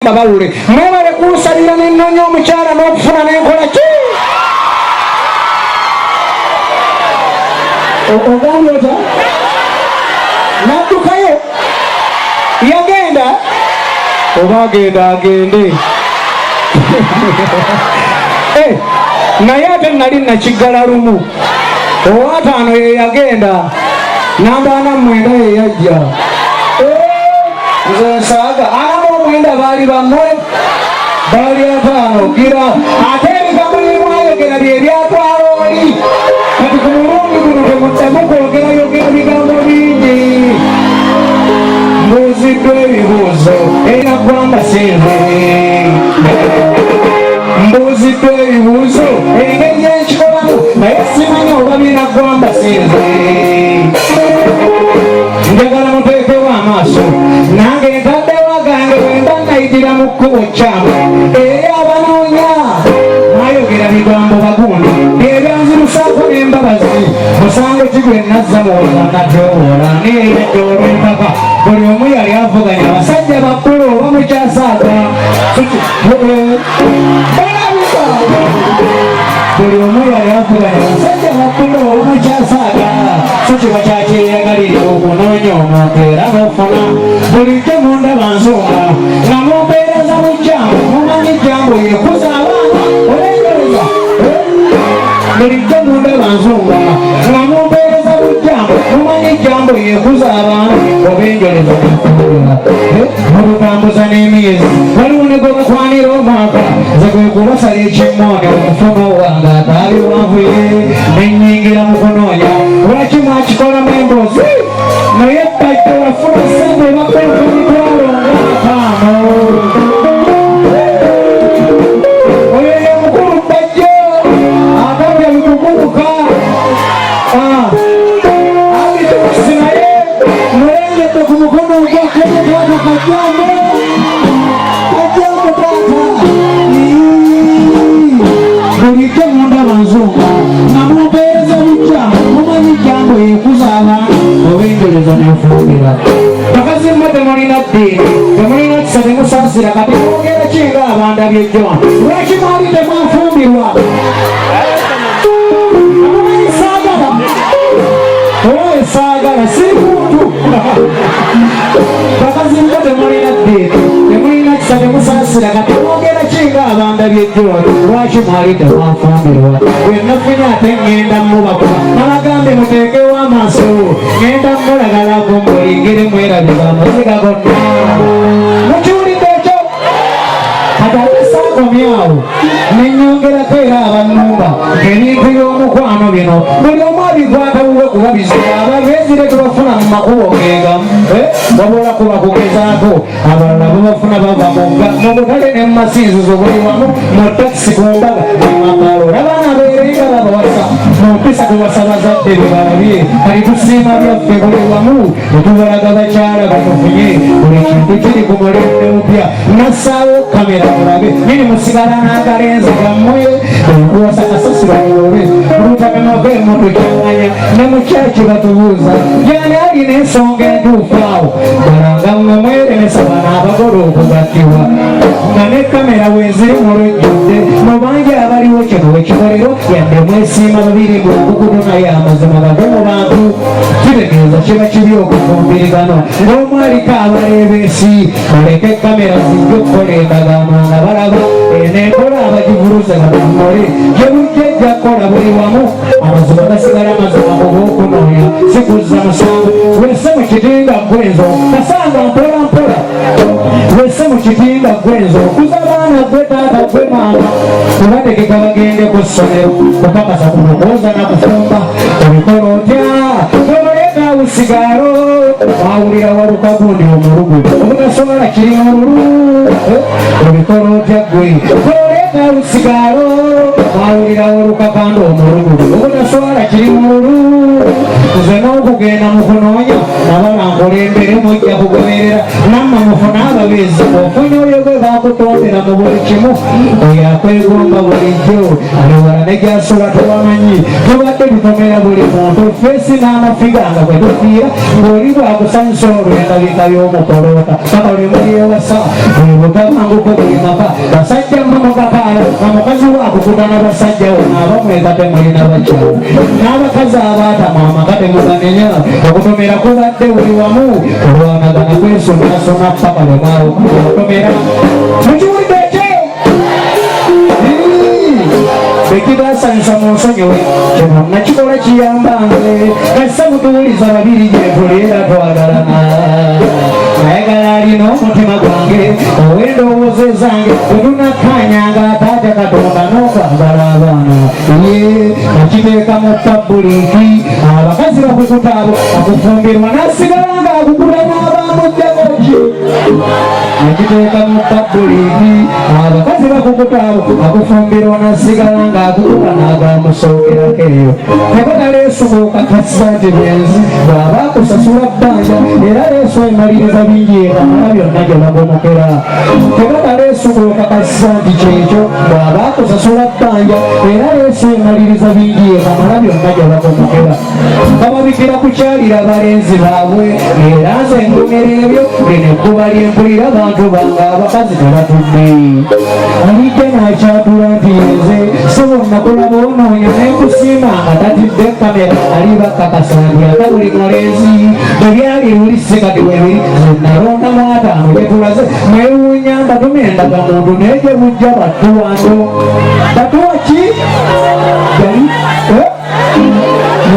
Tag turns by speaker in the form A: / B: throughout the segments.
A: Babalule mwebale kunsalira n'ennonya omukyala n'okufuna n'enkola ki ogambye ota n'addukayo yagenda oba agende naye ate nali nakiggala lumu owataano ye yagenda namba 49 ye yajja nze nsaaga mwenda baali bamwe baali ataano gira ate ebigambo byemwayogera bye byatwala oli kati ku mulundi guno temuddamu kwogera bigambo bingi mbuuziddwa ebibuuzo erinaggwanga senve mbuuziddwa ebibuuzo engeri yenkikolamu naye simanya oba binaggwanga senve njagala muteekewo amaaso nange ntaddewo gange wenda nayitira mu kkubo kyamu eri abanoonya mwayogera bigambo bagundi ebyanzirusaako n'embabazi musango kigwe nazza muwolanatyowola neeredde olw'empaka buli omu yali avuganya abasajja bakkulu oba mukyasaaga buli omu yali avuganya abasajja bakkulu oba mukyasaaga so kiba kyakyeyagalira okunoonya omuntu era n'ofuna bulijjo mundaba nsonga nga mumpeereza mu jjambo mumanyi jjambo yekuza abaana olengereza bulijjo mundaba nsonga nga mumpeereza mu jjambo mumanyi jjambo yekuza abaana obengereza mubutambuza n'emyezi waliwo ne gwe bakwanira omwaka ze gwe kubasala ekimmoone omufuna owange ataali wanvuye nenyingira mu kunoonya lwaki mwakikolamu emboozi naye bajja wafuna sente bakweka emitwalo nga 5 oyo ye mukulu bajja atabya bikukubuka abitukusi naye mulengedde ku mukono ogwakenyetwaka kajjambo bulijjo mundaba nsonga nga mumpeereza bujjambo mumanyi jjambo yekuza abaana obengereza nefumbira bakazi mmwe temulina ddiini temulina kisa temusaasira kati mwogera kinga abandabye jona lwaki mwali temwafumbirwa amumanyi saagala oba esaagala si muntu bakazi mmwe temulina ddiini temulina kisa temusaasira kati mwogera kinga abandabye jona lwaki mwali temwafumbirwa bwenafunye ate ngenda mubakuba nabagambe muteekewo amaaso ngenda mulagalako mulingire mwerabika amaziga gonna mukiwulidde ekyo kati ate saakomyawo nenyongerako era abannumba ng'ebintu by'omukwano bino buli omu abikwata wuwe kuba bizibu ababeezire tebafuna mu makubo geegamu wabula kuba kugezaako abalala bebafuna bava mu butale ne mu masinzizo buli wamu mu takisi ku mbaga nemamalo abaana beerenga babawasa mu mpisa tuwasa bazadde bebalabye kali tusiima byaffe buli wamu netubalaga bakyala betufunye buli kintu kiri ku mulembe mupya nassaawo kamera mulabe nini musigala n'akalenzi gammwe enkuwasa kasasiro mulobe olutakanabe mutukyanganya ne mukyaki batubuuza yani alina ensonga entuufu awo balanga mwe mweremesa bano abagole okugattibwa nga ne kamera weziri mulwejjudde mubangi abaliwo kino wekikolero yadde mwesiima babiri mu bugudu naye amazima bave mu bantu kitegeeza kiba kibi okufumbirigano ng'omwaliko abaleebeesi baleke kamera zijja okukola endagaano nga balaba enenkola abagivuluze nga bamule gyebujja ejja kukola buli wamu amazima gasigala amazima ob'okunoonya sikuzza musango wese mu kitinga gwenzo kasanga mpolampola wese mu kitinga gwenzo okuza abaana gwe taata gwe maama kubategeka bagende ku ssomero kupakasa kumukooza na kufumba obikola otya tomuleeta busigalo wawulira waluka gundi omulugu obutasobola kiri mululu obikola otya gwe tomuleeta busigalo mwawulirawo olukakanda omulugudu obutaswala kiri mulu nze n'okugenda mu kunoonya nabala nkulembere mujja kugoberera namma mufuna ababeezi ofunye oyo gwe bakutondera mu buli kimu oyo akwegomba bulijjo aliwala ne gyasula tewamanyi tubadde tutomera buli muntu feesi n'amafiga nga bwe tufiira ng'oli bwakusanyusa olwendabika y'omukoloota paka oli muli ewasa ebugabanguko buli maka basajja mmamugakaala nga mukazi wakukutana basajja wona abamweka temulina bakyala n'abakazi abaatama amaka temuganenya okutomera kubadde buli wamu olwanagana kwesomasoma paka lwemaawo okutomera mukiwulidde ekyo ekibasanyusa mu nsonyiwe kino nakikola kiyambange kassa butuwuliza babiri gyetulira twagalana ayagala alina omutima gwange ow'endowooza ezange tetunakanyanga ataate katonda n'okwagala abaana ye akiteeka mu tabuliiki abakazi bakukuta abo akufumbirwa nasigala nga akukula n'abamujjagoki akiteeka mu tabuliiki abakazi bakukuta abo akufumbirwa nasigala nga akukula n'agamusookerako eyo nekota leesubuuka kasanti bwenzi bw'aba akusasula bbanja era leesu emaliriza bingi ekamala byonna gye bagomokera tekota leesubuuka kasanti kyekyo bw'aba akusasula bbanja era leesu emaliriza bingi ekamala byonna gye bagomokera bababikira kukyalira balenzi baabwe era nze ngomera ebyo lino ekkuba lyempulira bantu bange abakazi ne batudde alidde n'akyatula nti yenze nakulaba onoonya nekusiima nga tatidde kamera alibakakasa nti ate buli mulenzi ebyali lulisekati webiri zenalonda mu ataano byetulaze mwewuunya mbatumendaga muntu naye gye bujja batuwando batuwa ki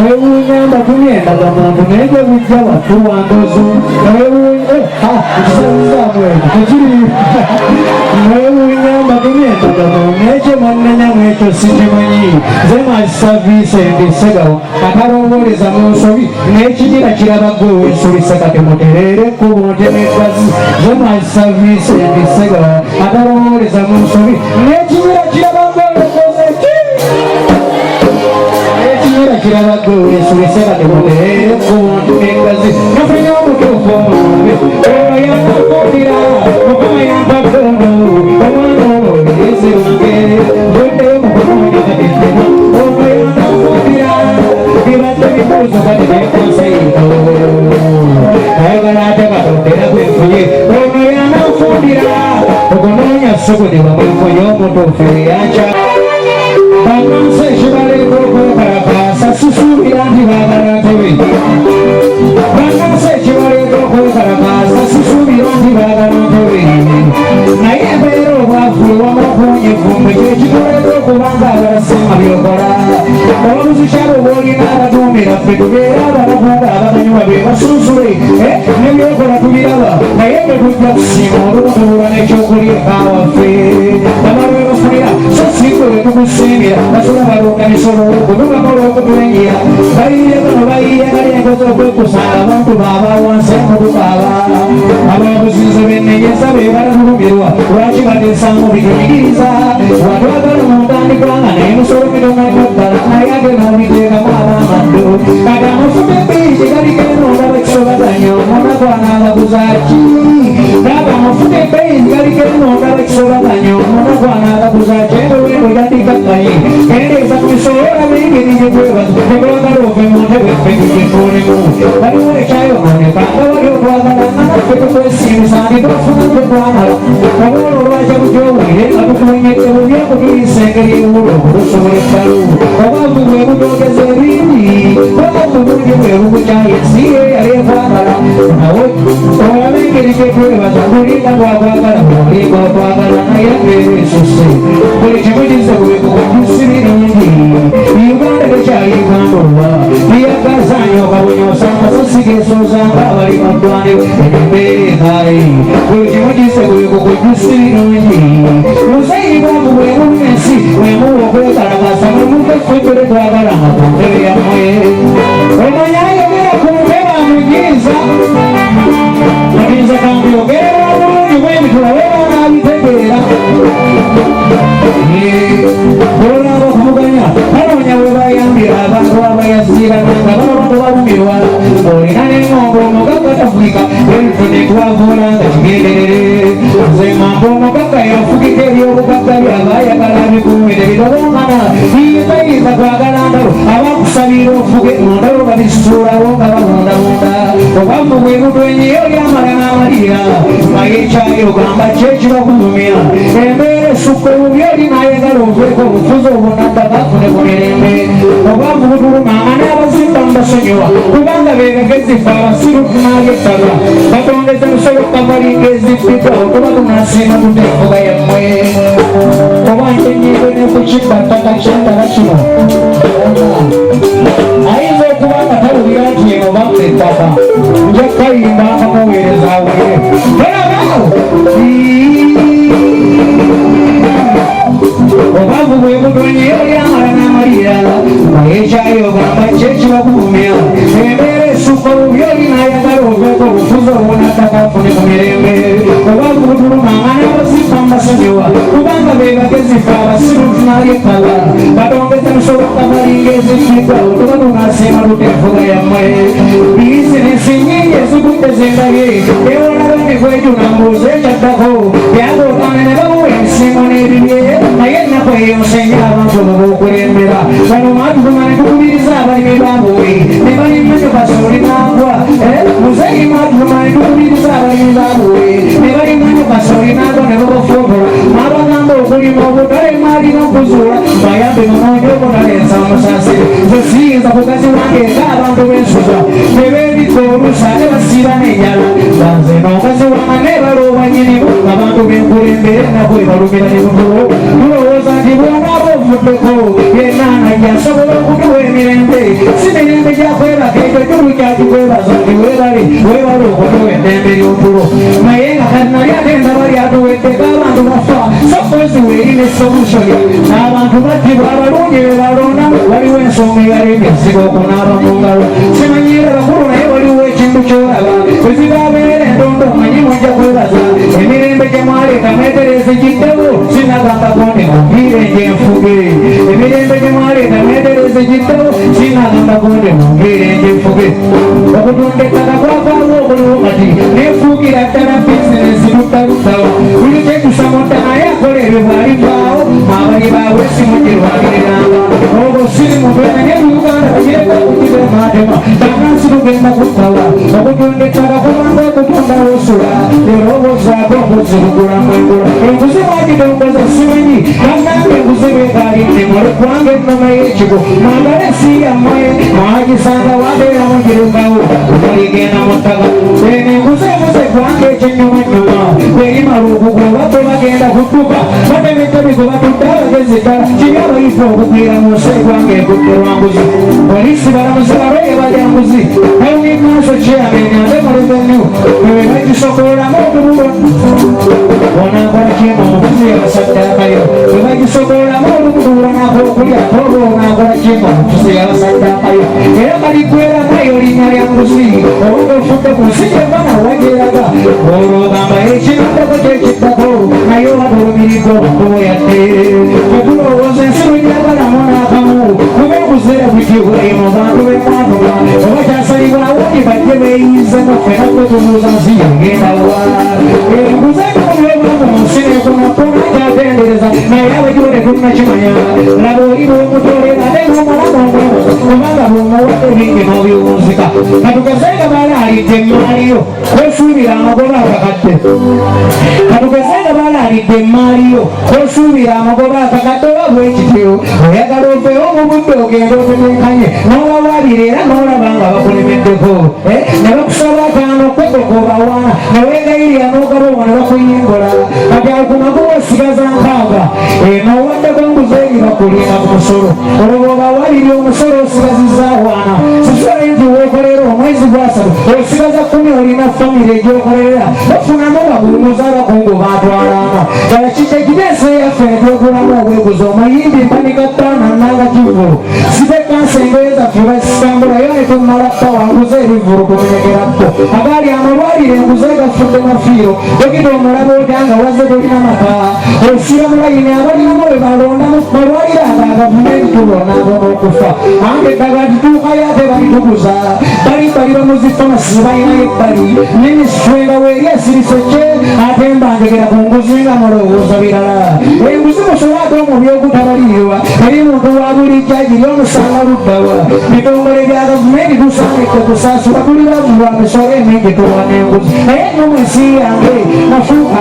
A: mwewuunya mbatumendaga muntu naye gye bujja batuwandozo ekisanyizamweko tekiri mwewuunya mbatumendaga muntu naye gye mwanenyamu ekyo sikimanyi nze masaviisi endisegawo akalongooleza mu nsobi n'ekigira kiraba gwe wensobiseka temuterere ekkubo ntemeggazi nze masaviisi endisegawo akalongooleza mu nsobi n'ekigira kiraba gwe wensoze ki n'ekigira kiraba gwe wensobiseka temuterere ekkubo ntemeggazi nafunye omutuufu omulabe ono yantakuulira mukama yantakuuno omwana omulezi wange buddeyo mukunoonya katetema ono yantakuulira bibadde bibuuzo kati nekonsaito ayagala ate katondera gwenfunye ono yananfuulira okunoonya sokudibwa mwenfunye omutuufu eyanca bannansi ekibaleeta okwekalakaasa sisuubira nti baagala ntebe bannansi ekibaleeta okwekalakaasa sisuubira nti baagala ntebe naye embeera obwavu ewamukuunya evumbe kyekituleeta okubanga abalasema byokola olwobuzikyalo bwolina abatuumira ffe tubeera abalabunga abaganyuba be basunsule nebyokola tubiraba naye bwe tujja kusiima olwokubulwa n'ekyokulya ekawaffe babalwe bafunira so sikwe we tukusiimira basula balonga misolo kutugamu olw'okutulengira bayiye bano bayiye kalyengoza okwekusanga abantu baabawansi mutukaaba ababuzizo bennegyeza be balatulumirwa lwaki bateesamu bitunyigiriza watwagala mu ntandikwa nga naye musolo mitongayo ddala naye ate n'obiteekamu abamaddo kati amafuta ebbiiki galiko enonda bekisobaganya omunakwana abaguzaki kati amafuta ebbiiki galiko enonda bekisobaganya omunakwana abaguzaki endowendo jadikakkayi kendeeza ku misolo olabengeri gyegwebaza tekwagala ove mu ntebe effetu gyetuulemu waliwo ekyayononeka nga wali otwagala nga naffe tukwesiimisa ndi twafuna tetwamala obuola olwakya bugyowulire nga tukulenyedde bubi okutuyisa engeri ewulo okutusobola eddalu obwavu bwe butogeza ebindi obwavu bungi bwe bubukyaye siye yali ekwagala nawe olabe engeri gyetwebaza bulinga bwakwagala bwolinga otwagala naye mbeera esuse buli kimu kize bwekukujjusi birungi uganda tekyali uganda oba liyagazanya okabunya osanga sosigesoozanga abali mu ddwaniro embeera ekaayi buli kimu kize bwekukujjusi birungi musayi bwavu bwebumu ensi bwemuwa okwekalakasa mwemuve ffetule twagalanga ku ntebe yammwe omanya ayogera ku ntebe amugiiza agiiza kampiyogera bulungi bwebitula webanabitegeera olaba ofuge mundalo babisuulawo nga babundabunda obwavu bwe butwenyeyo lyamala n'amalira naye ekyayogamba kyekibakulumya embeera esukka obubi oli n'ayagala oveeko obufuzi obunadda bafune ku mirembe obwavu butuluma ani abazimba mubasonyiwa kubanga be bagezi fe abasiru tunaalyettaka batongeza musolo kavalinga ezibbika okuba tunasiima tuteefuga yammwe obanje nyindo ne ku kibba ttaka kyentala kino ayinza okuba nga tawulira nti eno bamme ettaka nja kayimba akamuweereza awulire olabaawo obwavu bwe butonyeyo lyamala n'amalira naye ekyayogamba kyekibakulumya embeera esukka obubi oli n'ayagala oveeko obufuzi obunattaka afune ku mirembe obwavu butuluma nga n'abazimba mubasonyiwa kubanga be bagezi fe abasiru tunaalyekkala batongeza musolo kavalinga ezibbika okuba tunasiima tuteefuga yammwe bizinesi nnyingi ezigudde zendabye ewolaba emigwejuna mbuuza ekyaddako byagoogana ne bamuwa emisingo n'ebibye naye ennaku eyo nsenya abantu bobookulembera bano mwatuluma ne tukubiriza abalimi babuwe ne balimanya kasooli n'agwa muzeyi mwatuluma ne tukubiriza abalimi babuwe ne balimanya kasooli n'agwa ne babafuubula mwabagamba okulima obutale mwalina okuzuula bayambe munoonye obutaleesa omusaasire nze siyinza kugazi wange nga abantu b'ensuza ne beebika oluusi ate basiiba n'enjala banze n'omugazi wange nebalooba nyinimu abantu b'enkulembere nabo ebalumira ne butulo tulowooza nti bw'onaaba ovuddeko yenna najja asobola okutuwa emirembe si mirembe gyakwebaka ekyo kyolukyatukwebaza nti weebale okutuwa eddembe ly'otulo naye nga kati nali ate ndaba lyatuweddeko abantu bafa sapozi weerina esolushoni n'abantu battibwa abalungi be balondamu waliwo ensonga eyalemye esiga okunaaba mu ngalo simanyiire bakulu naye waliwo ekintu kyolaba wezibabeera endondo omanyi mujja kwebaza emirembe gye mwaleeta mwetereze giddewo sinagambako ndi mumpiire enjenfuge emirembe gye mwaleeta mwetereze giddewo sinagambako ndi mumpiire enjenfuge okutunda ettaka kwavaawo okuliwo kati nefuukira ddala bizinesi luttaluttawo buli kyetusamutta naye akola ebyo bwalivaawo abali baabwe simugirwaliriranga olwo siri mutwena ne uganda bagireka okukiba ematema bannansi tugenda kuttawa okutunda ettaka kubanga okutunda osula eroboozaako okuzibugula mwengula enguzi mwagidongoza simanyi bannange enguzi beegalinde mule kubanga ennoma y'ekigo mwagala ensi yammwe mwagisanga wabeera mugirugawo muligenda mu ttaka eno enguzi emuze kubanga ekyennyumanyuma bwerimala okugula badde bagenda kudduka batemeddebigo batudde abagezi ddala kibi abayifu okugwira mu nsi egwanga egudde lwanguzi poliisi balamuzi balweye balyanguzi ewinkanso kyeyamenya nze mu revenue ewe bagisokoleramu obubulo onakola kimu omufuzi yabasajja akayo we bagisokoleramu olububulo nakokulya oba onakola kimu omufuzi yabasajja akayo era baligweramu eyo linnya lya nguzi obuga ofudde ku nsi gyeva nawageraga olwo ogamba ekinaddako kyekiddako naye obadde olumirigo obukubo yadde tetulowooza ensi lwenyagalamu n'akamu kube buzeera butibwa eno bantu bemwanuma oba kyasalibwawo ni bajje beeyizemu ffena kwe tubuuza nsi yagenda wa enguze ekomulebwamu mu nsi nekunakuna kyatendereza naye abagiwo tetunnakimanya laba oli bwomutolera ate n'omulamu omwebuza kubanga bw'omuwadde bingi n'obiwunzika katugezenga balaalidde emaaliyo kwesuubira amagoba akakadde katugezenga balaalidde emaaliyo kwesuubira amagoba akakadde oba bwekityo oyagala oveewo mu budde ogenda otetenkanye n'olawabira era n'olaba nga bakulemeddeko ne bakusaba akaano kwegogobawana ne weegayirira n'ogabawa ne bakuyingola kati akumaguwa osigaza nkaaga n'owaddeko enguzi eri bakulinda ku musolo olwo obawalirya omusolo osigazizaawana sisole nti weekolera omwezi gwasatu osigaza 10 olina famire egyokolerera bafunamu bagulumuza abakungu batwalana kala kiteekiteesa eyaffe netyogulamu obweguzi omuyimbi mpanika ttaana nanga kivulu sibekansengoye zaffe bazisitambula yo netumala pawanguza ebivulu kumenyekerakko agali amalwalire enguze gafudde mafiiro dokita omulaba otanga wazze tolina maka osira mulayini abalinamu bwe balondamu malwalire gavumenti tubona abonokufa ange eddagala lituuka yate balituguza bali bamuzifamasi balinayo ebbali minisitule nga weeri esirise kye ate mbangegera ku nguzi nga mulowooza birala enguzi musobola ate omubi ogutabalirwa eri muntu wa bulijja giri omusanga luddawa bitongole bya gavumenti tusangidde kusaasula tuli bavulwa misolo emingi tuwa n'enguzi naye no mu nsi yange nafuuka